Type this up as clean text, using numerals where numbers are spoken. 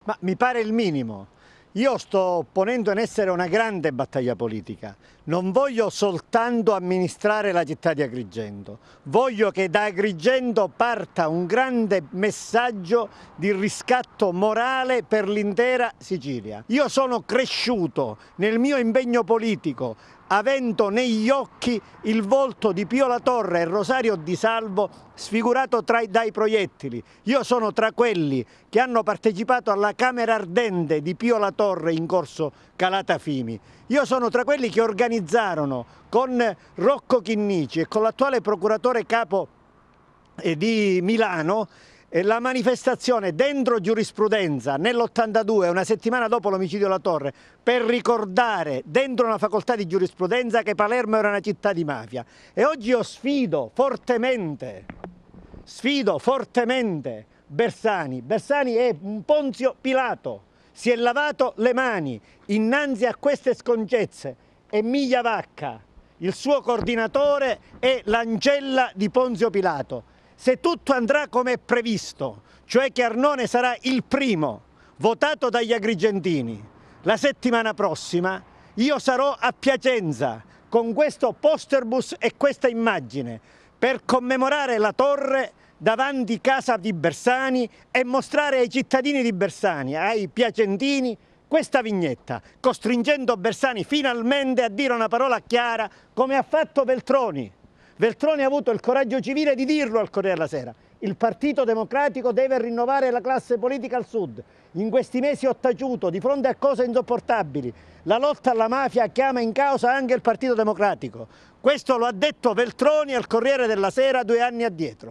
Ma mi pare il minimo. Io sto ponendo in essere una grande battaglia politica. Non voglio soltanto amministrare la città di Agrigento, voglio che da Agrigento parta un grande messaggio di riscatto morale per l'intera Sicilia. Io sono cresciuto nel mio impegno politico avendo negli occhi il volto di Pio La Torre e Rosario Di Salvo sfigurato dai proiettili. Io sono tra quelli che hanno partecipato alla Camera Ardente di Pio La Torre in corso Calatafimi. Io sono tra quelli che organizzarono con Rocco Chinnici e con l'attuale procuratore capo di Milano la manifestazione dentro Giurisprudenza nell'82, una settimana dopo l'omicidio La Torre, per ricordare dentro una facoltà di giurisprudenza che Palermo era una città di mafia. E oggi io sfido fortemente Bersani. Bersani è un Ponzio Pilato, si è lavato le mani innanzi a queste sconcezze. Emilia Vacca, il suo coordinatore, è l'ancella di Ponzio Pilato. Se tutto andrà come è previsto, cioè che Arnone sarà il primo votato dagli agrigentini la settimana prossima, io sarò a Piacenza con questo posterbus e questa immagine per commemorare La Torre davanti casa di Bersani e mostrare ai cittadini di Bersani, ai piacentini, questa vignetta, costringendo Bersani finalmente a dire una parola chiara come ha fatto Veltroni. Veltroni ha avuto il coraggio civile di dirlo al Corriere della Sera. Il Partito Democratico deve rinnovare la classe politica al Sud. In questi mesi ho taciuto di fronte a cose insopportabili. La lotta alla mafia chiama in causa anche il Partito Democratico. Questo lo ha detto Veltroni al Corriere della Sera 2 anni addietro.